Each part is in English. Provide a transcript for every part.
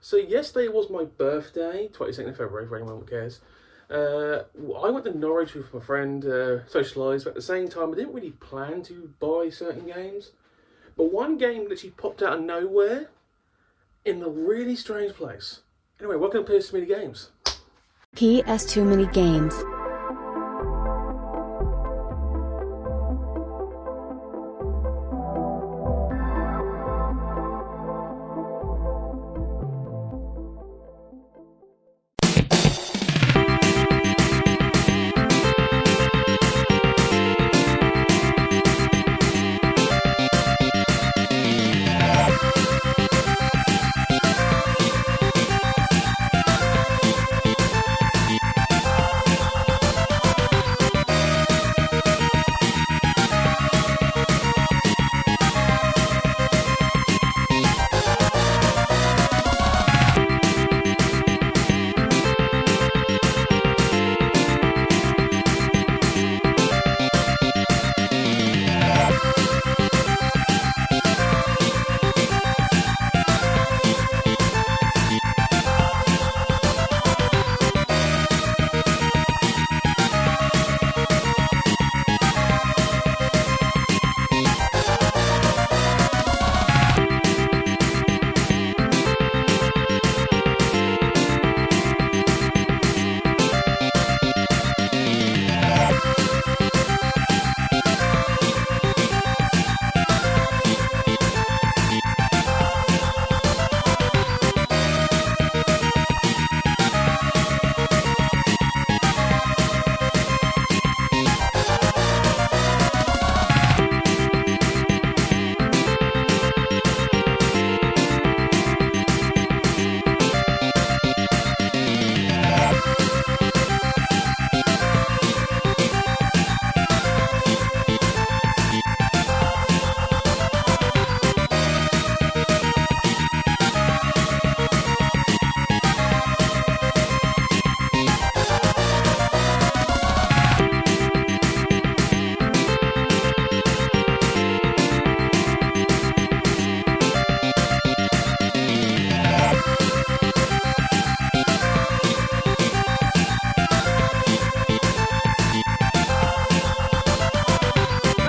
So yesterday was my birthday, 22nd of February, for anyone who cares. I went to Norwich with my friend, socialised, but at the same time I didn't really plan to buy certain games. But one game literally popped out of nowhere in a really strange place. Anyway, welcome to PS Mini Games. PS2 Mini Games.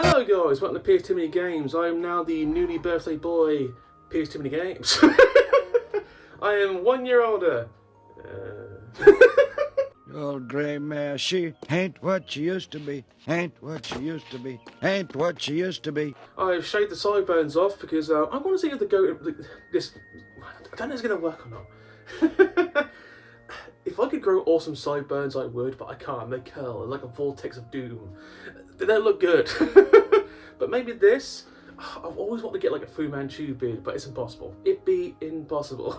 Hello guys, welcome to PS2 Mini Games. I am now the newly birthday boy, PS2 Mini Games. I am 1 year older. Old grey mare, she ain't what she used to be, ain't what she used to be, ain't what she used to be. I've shaved the sideburns off because I want to see if this. I don't know if it's going to work or not. If I could grow awesome sideburns, I would, but I can't. They curl like a vortex of doom. They don't look good. But maybe this. I've always wanted to get like a Fu Manchu beard, but it's impossible. It'd be impossible.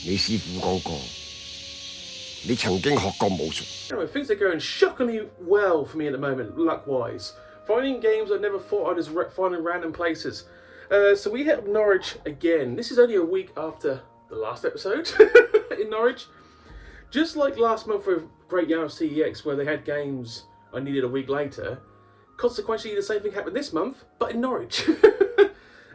你師傅講過，你曾經學過武術。 Anyway, things are going shockingly well for me at the moment, luck-wise. Finding games I never thought I'd just find in random places. So we hit up Norwich again. This is only a week after the last episode in Norwich. Just like last month with Great Yarrow CEX, where they had games I needed a week later, consequently the same thing happened this month, but in Norwich.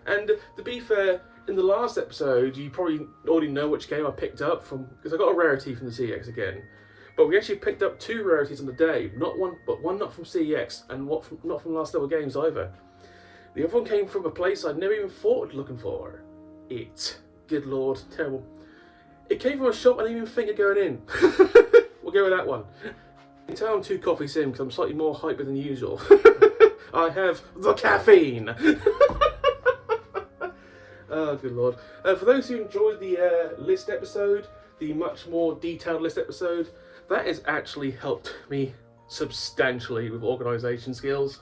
And to be fair, in the last episode, you probably already know which game I picked up from, because I got a rarity from the CEX again. But we actually picked up two rarities on the day, not one, but one not from CEX and not from Last Level Games either. The other one came from a place I'd never even thought of looking for. It. Good lord, terrible. It came from a shop I didn't even think of going in. We'll go with that one. You can tell I'm 2 coffees in because I'm slightly more hyper than usual. I have the caffeine. Oh, good lord. For those who enjoyed the list episode, the much more detailed list episode, that has actually helped me substantially with organisation skills.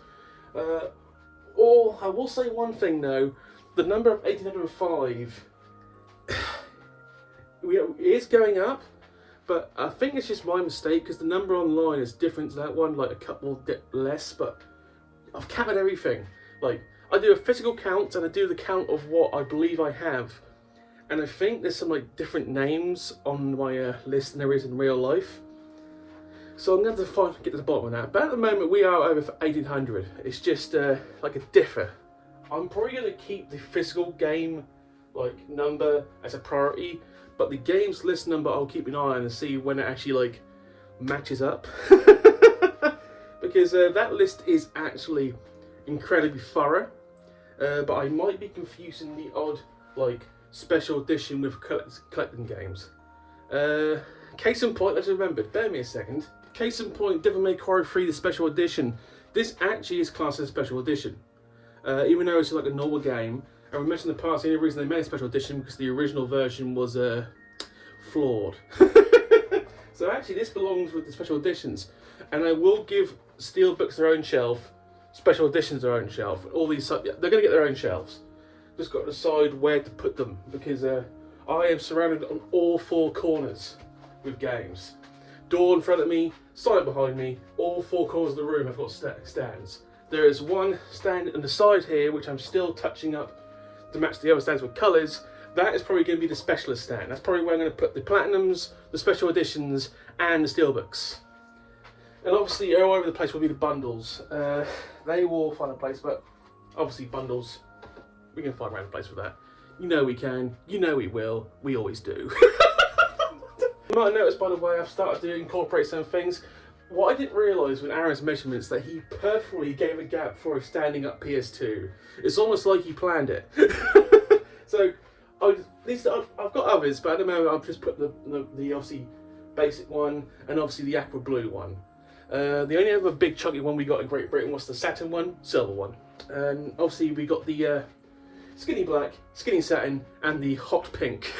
Or, I will say one thing though, the number of 1805 is going up, but I think it's just my mistake because the number online is different to that one, like a couple less, but I've counted everything. Like, I do a physical count and I do the count of what I believe I have. And I think there's some like different names on my list than there is in real life. So I'm going to get to the bottom of that. But at the moment we are over 1800. It's just like a differ. I'm probably going to keep the physical game like number as a priority, but the games list number I'll keep an eye on and see when it actually like matches up. Because that list is actually incredibly thorough, but I might be confusing the odd like special edition with collecting games. Case in point, I just remembered, bear me a second. Case in point, Devil May Cry 3, the special edition. This actually is classed as a special edition. Even though it's like a normal game, and we mentioned in the past, the only reason they made a special edition because the original version was flawed. So actually this belongs with the special editions, and I will give Steelbooks their own shelf, special editions their own shelf. All these, they're going to get their own shelves. Just got to decide where to put them, because I am surrounded on all four corners with games. Door in front of me, side behind me, all four corners of the room have got stands. There is one stand on the side here, which I'm still touching up to match the other stands with colours. That is probably going to be the specialist stand. That's probably where I'm going to put the Platinums, the special editions, and the Steelbooks. And obviously all over the place will be the bundles. They will find a place, but obviously bundles, we can find around a place for that. You know we can, you know we will, we always do. You might have noticed, by the way, I've started to incorporate some things. What I didn't realise with Aaron's measurements, that he perfectly gave a gap for a standing up PS2. It's almost like he planned it. So I've got others, but at the moment I've just put the obviously basic one and obviously the aqua blue one. The only other big chunky one we got in Great Britain was the satin one, silver one. And obviously we got the skinny black, skinny satin, and the hot pink.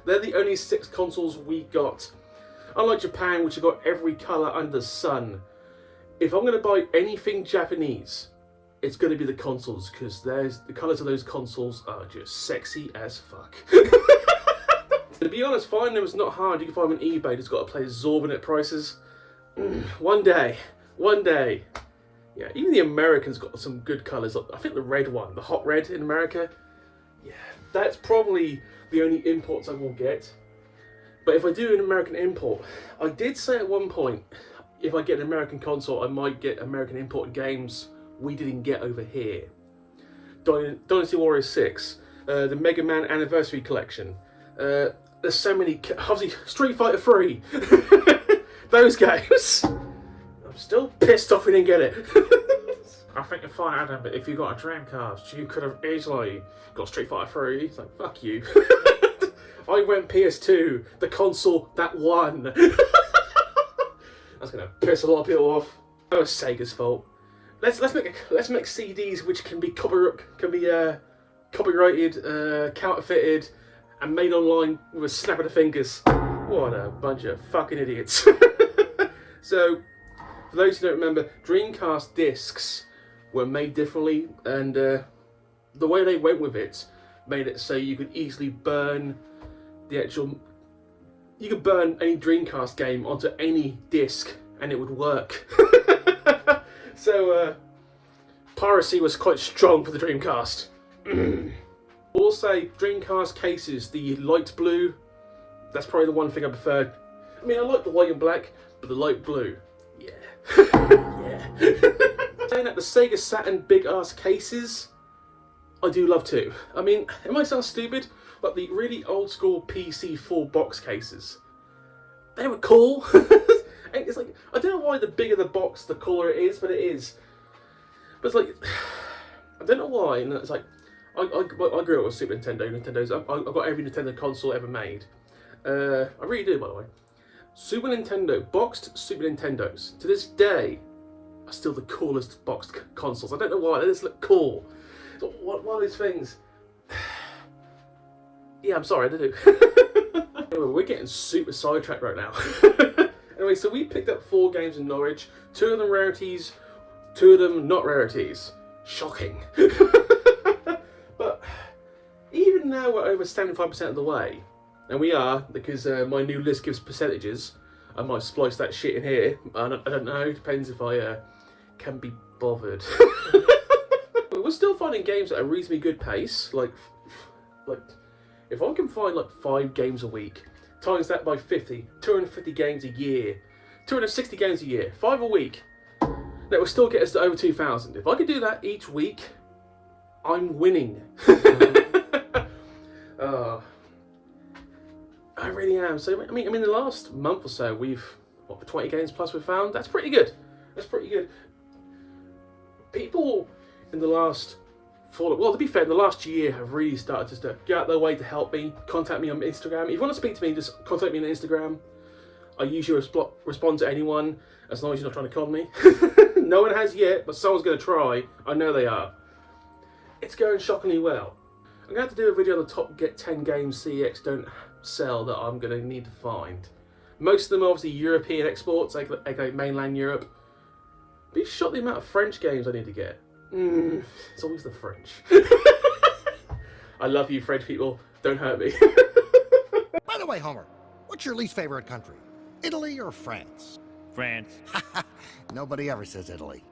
They're the only 6 consoles we got. Unlike Japan, which have got every colour under the sun. If I'm going to buy anything Japanese, it's going to be the consoles, because the colours of those consoles are just sexy as fuck. To be honest, finding them is not hard. You can find them on eBay, just got to play exorbitant prices. One day. Yeah, even the Americans got some good colours. I think the red one, the hot red in America, yeah, that's probably the only imports I will get. But if I do an American import, I did say at one point, if I get an American console, I might get American imported games we didn't get over here. Dynasty Warriors 6, the Mega Man Anniversary Collection. There's so many, obviously Street Fighter 3. Those games. I'm still pissed off we didn't get it. I think you're fine, Adam, but if you got a Dreamcast, you could have easily got Street Fighter 3. It's like, fuck you. I went PS2, the console that won. That's gonna piss a lot of people off. That was Sega's fault. Let's make CDs which can be copyrighted, counterfeited, and made online with a snap of the fingers. What a bunch of fucking idiots. So, for those who don't remember, Dreamcast discs were made differently, and the way they went with it made it so you could easily burn you could burn any Dreamcast game onto any disc and it would work. So piracy was quite strong for the Dreamcast. We'll say Dreamcast cases, the light blue, that's probably the one thing I preferred. I mean, I like the white and black, but the light blue, yeah. Yeah. Saying that, the Sega Saturn big ass cases, I do love too. I mean, it might sound stupid, but the really old school PC4 box cases, they were cool. It's like, I don't know why the bigger the box, the cooler it is, but it is. But it's like, I don't know why, and it's like, I grew up with Super Nintendos. I've got every Nintendo console ever made. I really do, by the way. Super Nintendo, boxed Super Nintendos, to this day, are still the coolest boxed consoles. I don't know why, they just look cool. So one of these things. Yeah, I'm sorry, I do. Anyway, we're getting super sidetracked right now. Anyway, so we picked up 4 games in Norwich. 2 of them rarities, 2 of them not rarities. Shocking. But even now we're over 75% of the way. And we are, because my new list gives percentages. I might splice that shit in here. I don't know, depends if I can be bothered. But we're still finding games at a reasonably good pace. Like if I can find like 5 games a week, times that by 50, 250 games a year, 260 games a year, 5 a week, that will still get us to over 2,000. If I could do that each week, I'm winning. am. So I mean, in the last month or so, we've 20 games plus we've found. That's pretty good. That's pretty good. People in the last to be fair, in the last year have really started just to go out their way to help me. Contact me on Instagram. If you want to speak to me, just contact me on Instagram. I usually respond to anyone as long as you're not trying to con me. No one has yet, but someone's going to try. I know they are. It's going shockingly well. I'm going to have to do a video on the top 10 games CEX don't sell that I'm going to need to find. Most of them are obviously European exports, aka mainland Europe. Be shocked the amount of French games I need to get. It's always the French. I love you, French people. Don't hurt me. By the way, Homer, what's your least favorite country? Italy or France? France. Nobody ever says Italy.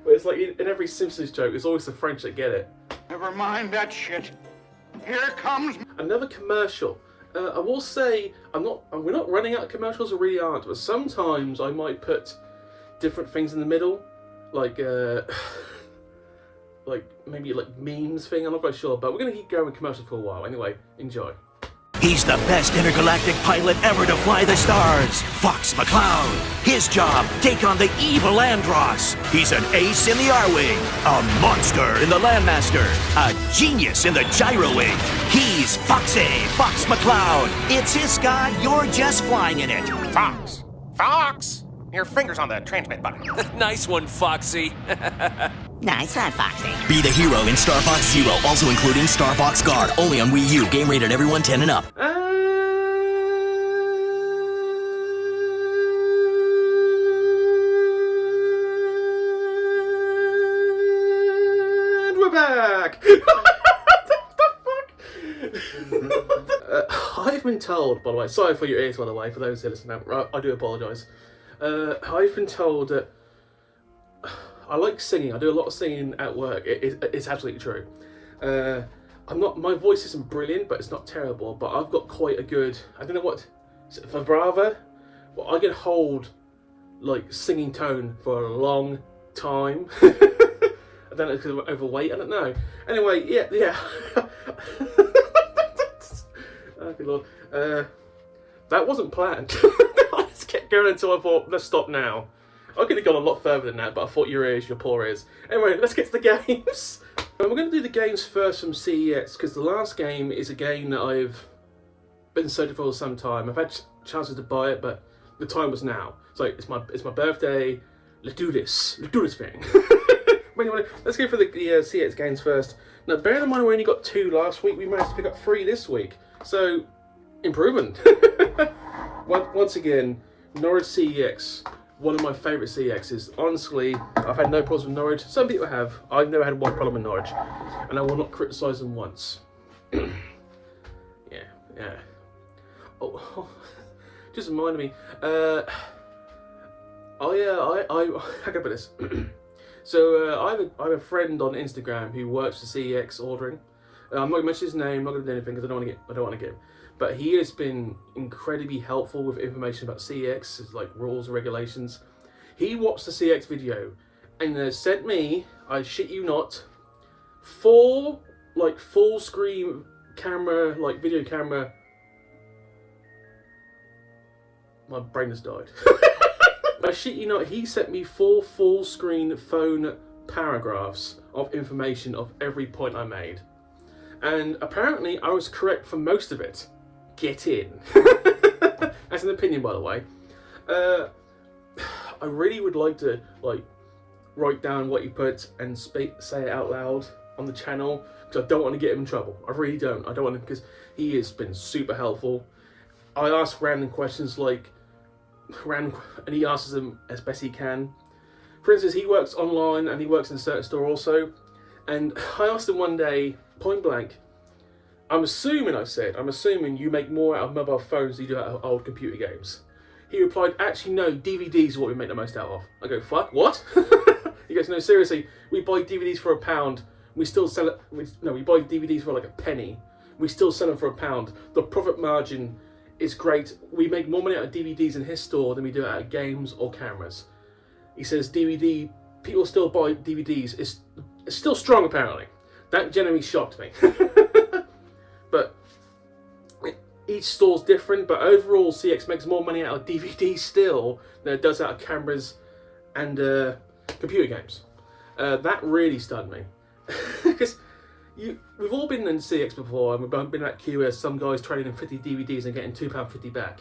But it's like in every Simpsons joke, it's always the French that get it. Never mind that shit. Here comes... Another commercial. I will say, we're not running out of commercials, we really aren't, but sometimes I might put different things in the middle, like maybe like memes thing, I'm not quite sure, but we're going to keep going with commercials for a while. Anyway, enjoy. He's the best intergalactic pilot ever to fly the stars, Fox McCloud. His job, take on the evil Andros. He's an ace in the R-Wing, a monster in the Landmaster, a genius in the Gyro Wing. He's Foxy, Fox McCloud. It's his sky, you're just flying in it. Fox! Fox! Your finger's on the transmit button. Nice one, Foxy. Nice one, Foxy. Be the hero in Star Fox Zero, also including Star Fox Guard, only on Wii U. Game rated everyone 10 and up. And we're back! I've been told, by the way, sorry for your ears, by the way, for those who listen now, I do apologise. I've been told that I like singing. I do a lot of singing at work. It's absolutely true. My voice isn't brilliant, but it's not terrible. But I've got quite a good, I don't know what, vibrato? Well, I can hold like singing tone for a long time. I don't know, because I'm overweight. I don't know. Anyway, yeah. Oh, good Lord. That wasn't planned. I just kept going until I thought, let's stop now. I could have gone a lot further than that, but I thought your poor ears. Anyway, let's get to the games. We're going to do the games first from CEX, because the last game is a game that I've been searching for some time. I've had chances to buy it, but the time was now. So it's my birthday. Let's do this thing. Anyway, let's go for the CEX games first. Now, bear in mind we only got 2 last week. We managed to pick up 3 this week. So, improvement. Once again, Norwich CEX, one of my favourite CEXs. Honestly, I've had no problems with Norwich. Some people have. I've never had one problem with Norwich. And I will not criticise them once. Yeah. Oh, just reminded me. I can put this. So I have a friend on Instagram who works for CEX ordering. I'm not going to mention his name. I'm not going to do anything because I don't want to get him. But he has been incredibly helpful with information about CEX, like rules and regulations. He watched the CEX video and sent me, I shit you not, 4 like full screen camera, like video camera. My brain has died. I shit you not, he sent me 4 full screen phone paragraphs of information of every point I made. And apparently I was correct for most of it. Get in. That's an opinion, by the way. I really would like to write down what you put and say it out loud on the channel, because I don't want to get him in trouble. I really don't. I don't want to, because he has been super helpful. I ask random questions and he answers them as best he can. For instance, he works online and he works in a certain store also. And I asked him one day, point blank, I'm assuming you make more out of mobile phones than you do out of old computer games. He replied, actually no, DVDs are what we make the most out of. I go, fuck, what? He goes, no, seriously, we buy DVDs for £1, we still sell it, we buy DVDs for like a penny, we still sell them for £1. The profit margin is great. We make more money out of DVDs in his store than we do out of games or cameras. He says people still buy DVDs, it's still strong apparently. That genuinely shocked me. But he each store's different, but overall CEX makes more money out of DVDs still than it does out of cameras and computer games. That really stunned me. Because we've all been in CEX before, and we've been at queue where some guy's trading in 50 DVDs and getting £2.50 back,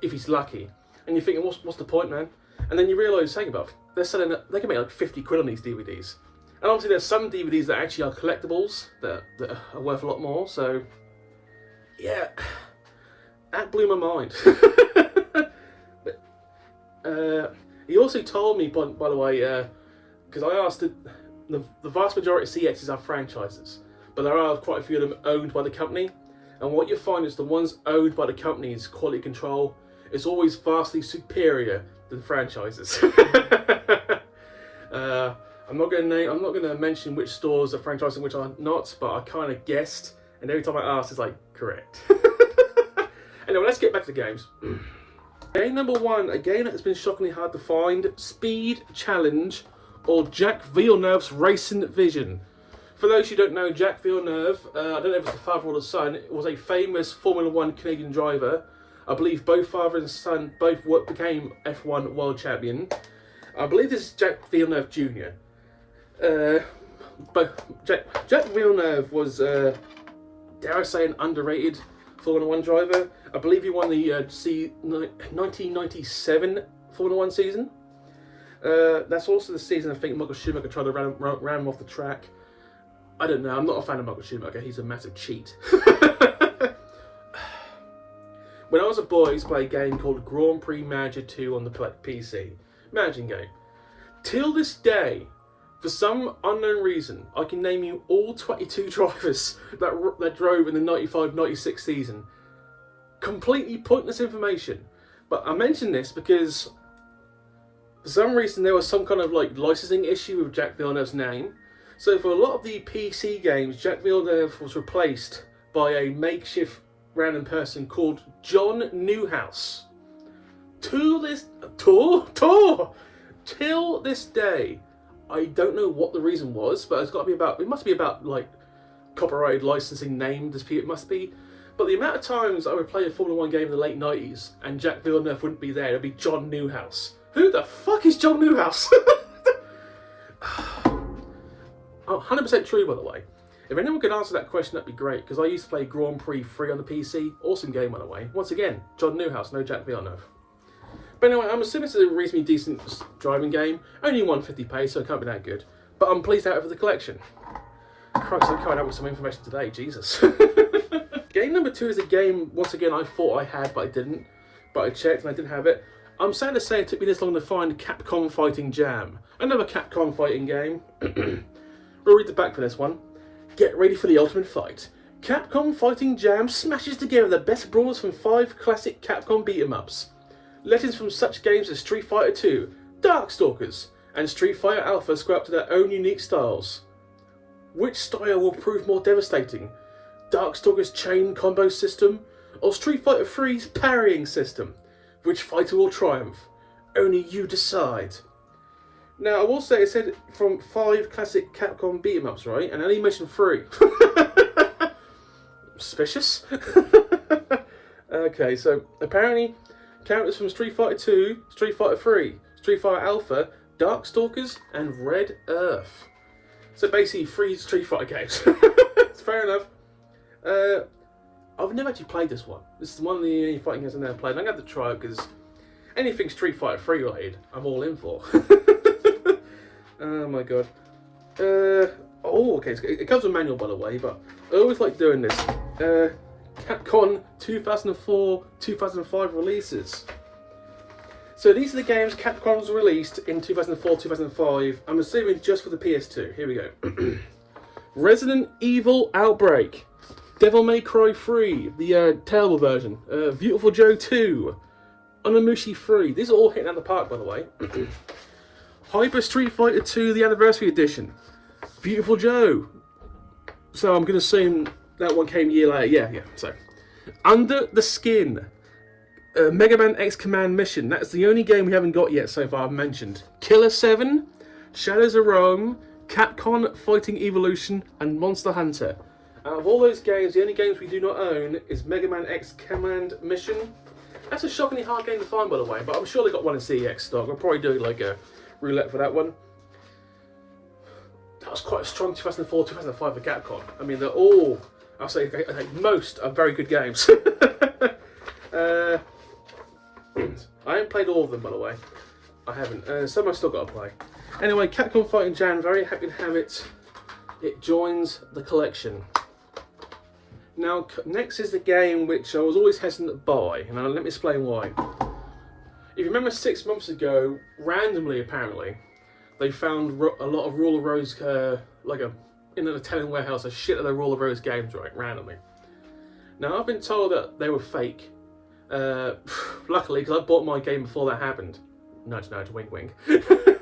if he's lucky. And you're thinking, what's the point, man? And then you realise, hang about, they can make like 50 quid on these DVDs. And obviously there's some DVDs that actually are collectibles that are worth a lot more, so yeah, that blew my mind. But, he also told me, by the way, because I asked, the vast majority of CEXs are franchises, but there are quite a few of them owned by the company, and what you find is the ones owned by the company's quality control is always vastly superior than franchises. I'm not going to mention which stores are franchised and which are not, but I kind of guessed, and every time I asked, it's like, correct. Anyway, let's get back to the games. Game number 1, a game that has been shockingly hard to find, Speed Challenge, or Jacques Villeneuve's Racing Vision. For those who don't know, Jacques Villeneuve, I don't know if it's the father or the son, was a famous Formula 1 Canadian driver. I believe both father and son became F1 world champion. I believe this is Jacques Villeneuve Jr. But Jacques Villeneuve was, dare I say, an underrated Formula 1 driver. I believe he won the 1997 Formula 1 season. That's also the season I think Michael Schumacher tried to ram him off the track. I don't know, I'm not a fan of Michael Schumacher, he's a massive cheat. When I was a boy, I used to play a game called Grand Prix Manager 2 on the PC. Managing game. Till this day, for some unknown reason, I can name you all 22 drivers that drove in the 95-96 season. Completely pointless information. But I mention this because for some reason there was some kind of like licensing issue with Jacques Villeneuve's name. So for a lot of the PC games, Jacques Villeneuve was replaced by a makeshift random person called John Newhouse. Till this day, I don't know what the reason was, but it must be about like copyrighted licensing name, it must be. But the amount of times I would play a Formula 1 game in the late 90s and Jacques Villeneuve wouldn't be there, it'd be John Newhouse. Who the fuck is John Newhouse? 100% true, by the way. If anyone could answer that question, that'd be great, because I used to play Grand Prix 3 on the PC. Awesome game, by the way. Once again, John Newhouse, no Jacques Villeneuve. But anyway, I'm assuming it's a reasonably decent driving game. Only 150 pace, so it can't be that good. But I'm pleased to have it for the collection. Christ, I'm coming out with some information today, Jesus. Game number 2 is a game, once again, I thought I had, but I didn't. But I checked and I didn't have it. I'm sad to say it took me this long to find Capcom Fighting Jam. Another Capcom fighting game. We'll read the back for this one. Get ready for the ultimate fight. Capcom Fighting Jam smashes together the best brawlers from 5 classic Capcom beat-em-ups. Legends from such games as Street Fighter 2, Darkstalkers, and Street Fighter Alpha square up to their own unique styles. Which style will prove more devastating? Darkstalkers' chain combo system, or Street Fighter 3's parrying system? Which fighter will triumph? Only you decide. Now, I will say it said from 5 classic Capcom beat-em-ups, right? And I only mentioned 3. Suspicious? Okay, so apparently characters from Street Fighter 2, Street Fighter 3, Street Fighter Alpha, Darkstalkers, and Red Earth. So basically 3 Street Fighter games. It's fair enough. I've never actually played this one. This is one of the only fighting games I've never played. And I'm going to have to try it because anything Street Fighter 3 related, I'm all in for. Oh my god. Okay, it comes with a manual, by the way, but I always like doing this. Capcom 2004-2005 releases. So these are the games Capcom's released in 2004-2005. I'm assuming just for the PS2. Here we go. Resident Evil Outbreak, Devil May Cry 3, the terrible version, Beautiful Joe 2, Onimushi 3. These are all hitting out the park, by the way. Hyper Street Fighter 2, the Anniversary Edition, Beautiful Joe. So I'm going to assume that one came a year later. Yeah. So, Under the Skin, Mega Man X Command Mission. That's the only game we haven't got yet so far. I've mentioned Killer 7, Shadows of Rome, Capcom Fighting Evolution, and Monster Hunter. Out of all those games, the only games we do not own is Mega Man X Command Mission. That's a shockingly hard game to find, by the way, but I'm sure they got one in CEX stock. I'll probably do like a roulette for that one. That was quite a strong 2004, 2005 for Capcom. I mean, they're all, I'll say most are very good games. I haven't played all of them, by the way. I haven't. Some I've still got to play. Anyway, Capcom Fighting Jan, very happy to have it. It joins the collection. Now, next is the game which I was always hesitant to buy, and let me explain why. If you remember 6 months ago, randomly apparently, they found a lot of Rule of Rose, in an Italian warehouse, a shit of the Rule of Rose games, right, randomly. Now, I've been told that they were fake. Luckily, because I bought my game before that happened. Nudge, nudge, wink, wink.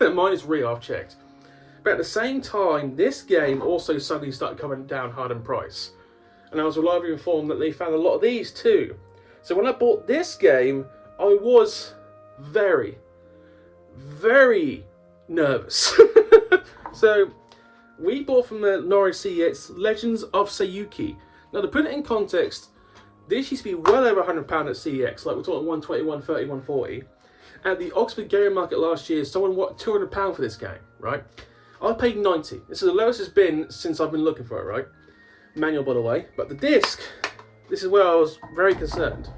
Mine is real, I've checked. But at the same time, this game also suddenly started coming down hard in price. And I was reliably informed that they found a lot of these too. So when I bought this game, I was very, very nervous. So we bought from the Norwich CEX Legends of Sayuki. Now to put it in context, this used to be well over £100 at CEX, like we're talking 120, 130, 140. At the Oxford Game Market last year, someone wanted £200 for this game, right? I paid 90. This is the lowest it's been since I've been looking for it, right? Manual, by the way. But the disc, this is where I was very concerned.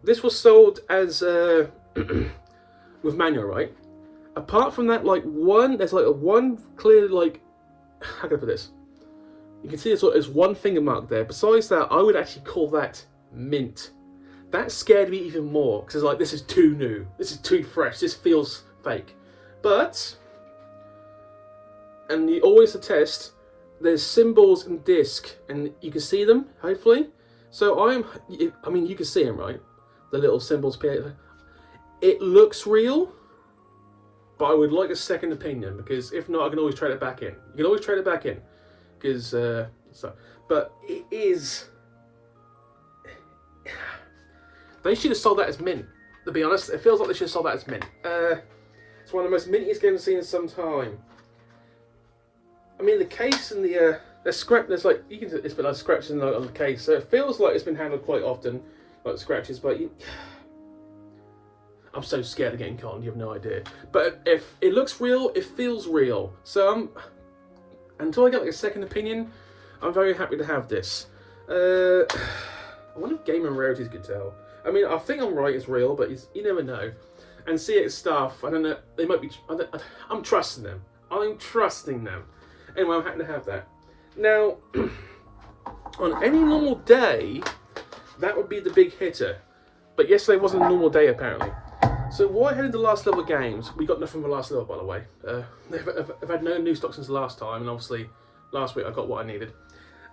This was sold as with manual, right? Apart from that, there's like a one clear, how can I put this? You can see there's one finger mark there. Besides that, I would actually call that mint. That scared me even more, because it's like, this is too new. This is too fresh. This feels fake. But, and you always attest, there's symbols in disc, and you can see them, hopefully. So I mean, you can see them, right? The little symbols. It looks real, but I would like a second opinion, because if not, I can always trade it back in. You can always trade it back in, because, but it is... They should have sold that as mint, to be honest. It feels like they should have sold that as mint. It's one of the most mintiest games I've seen in some time. I mean, the case and there's scratch. There's it's been like scratches on the case, so it feels like it's been handled quite often, like scratches. But I'm so scared of getting caught. You have no idea. But if it looks real, it feels real. So until I get a second opinion, I'm very happy to have this. I wonder if Game and Rarities could tell. I mean, I think I'm right. It's real, but you never know. And CEX staff, I don't know. They might be. I'm trusting them. I'm trusting them. Anyway, I'm happy to have that. Now, on any normal day, that would be the big hitter. But yesterday wasn't a normal day, apparently. So why headed the last level games? We got nothing from the last level, by the way. I've had no new stock since the last time, and obviously last week I got what I needed.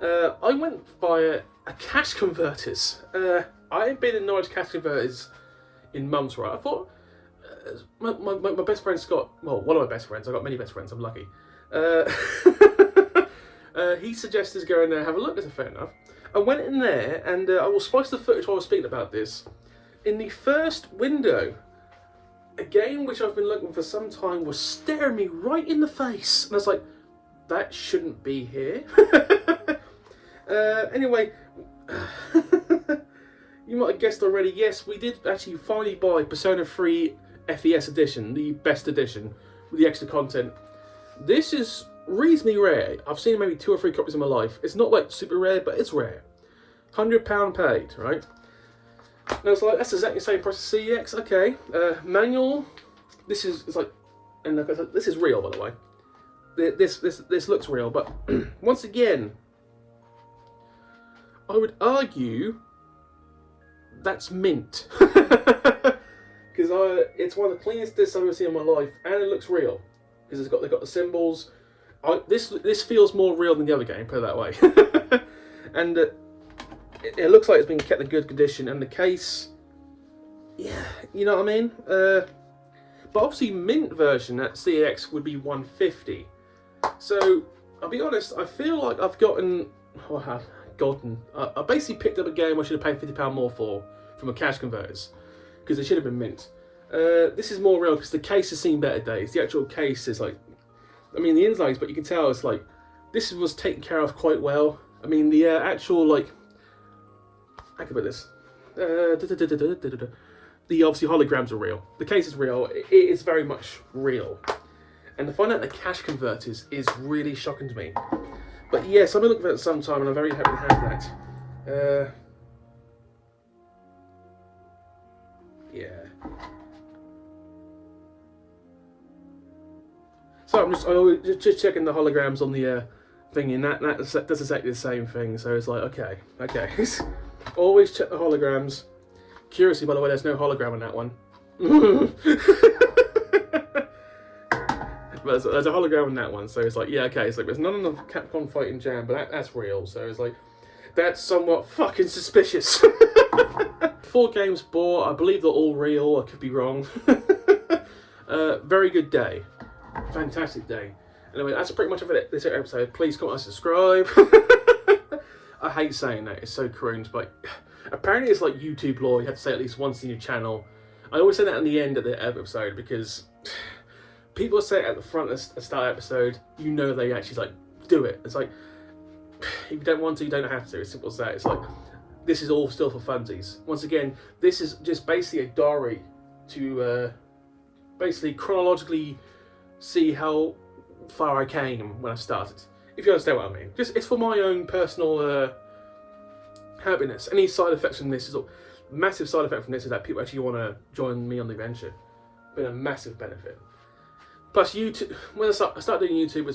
I went via a cash converters. I ain't been in Norwich cash converters in months, right? I thought my best friend Scott, well, one of my best friends, I've got many best friends, I'm lucky. He suggested going there and have a look. I said, fair enough. I went in there, and I will spice the footage while I was speaking about this. In the first window, a game which I've been looking for some time was staring me right in the face, and I was like, that shouldn't be here. Anyway, you might have guessed already, yes, we did actually finally buy Persona 3 FES edition, the best edition, with the extra content. This is reasonably rare. I've seen maybe 2 or 3 copies in my life. It's not like super rare, but it's rare. £100 paid, right? And I was like, that's exactly the same price as CEX. Okay, manual. This is this is real, by the way. This looks real, but once again, I would argue that's mint. Because it's one of the cleanest discs I've ever seen in my life, and it looks real. Because they've got the symbols. This feels more real than the other game, put it that way. And it looks like it's been kept in good condition, and the case, yeah, you know what I mean? But obviously mint version at CEX would be 150. So, I'll be honest, I feel like I've I basically picked up a game I should have paid £50 more for from a cash converters, because they should have been mint. This is more real because the case has seen better days. The actual case is like, I mean the inlays, but you can tell it's like, this was taken care of quite well. I mean, the actual, like, I can put this. The obviously holograms are real. The case is real. It is very much real. And to find out the cash converters is really shocking to me. But yes, I'm going to look for that sometime, and I'm very happy to have that. Yeah. So I'm just checking the holograms on the thing, and that does exactly the same thing. So it's like, okay. Always check the holograms. Curiously, by the way, there's no hologram on that one. But there's a hologram on that one, so it's like, yeah, okay. It's like there's none on the Capcom Fighting Jam, but that's real. So it's like, that's somewhat fucking suspicious. 4 games bought. I believe they're all real. I could be wrong. Very good day. Fantastic day. Anyway, that's pretty much of it this episode. Please comment and subscribe. I hate saying that. It's so cringe, but apparently it's like YouTube law. You have to say it at least once in your channel. I always say that in the end of the episode because people say it at the front of the start episode. You know they actually like do it. It's like, if you don't want to, you don't have to. It's simple as that. It's like, this is all still for funsies. Once again, this is just basically a diary to basically chronologically see how far I came when I started. If you understand what I mean. Just, it's for my own personal happiness. Any side effects from this is massive side effect from this is that people actually want to join me on the adventure. Been a massive benefit. Plus YouTube, when I start doing YouTube,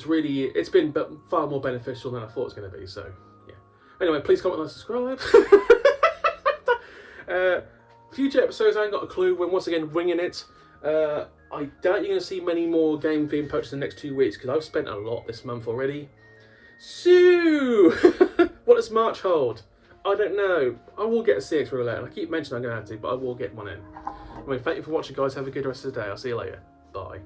it's been far more beneficial than I thought it was going to be. So yeah. Anyway, please comment and subscribe. Future episodes, I ain't got a clue. When once again winging it. I doubt you're going to see many more games being purchased in the next 2 weeks because I've spent a lot this month already. So, what does March hold? I don't know. I will get a CEX roulette, and I keep mentioning I'm going to have to, but I will get one in. Anyway, thank you for watching, guys. Have a good rest of the day. I'll see you later. Bye.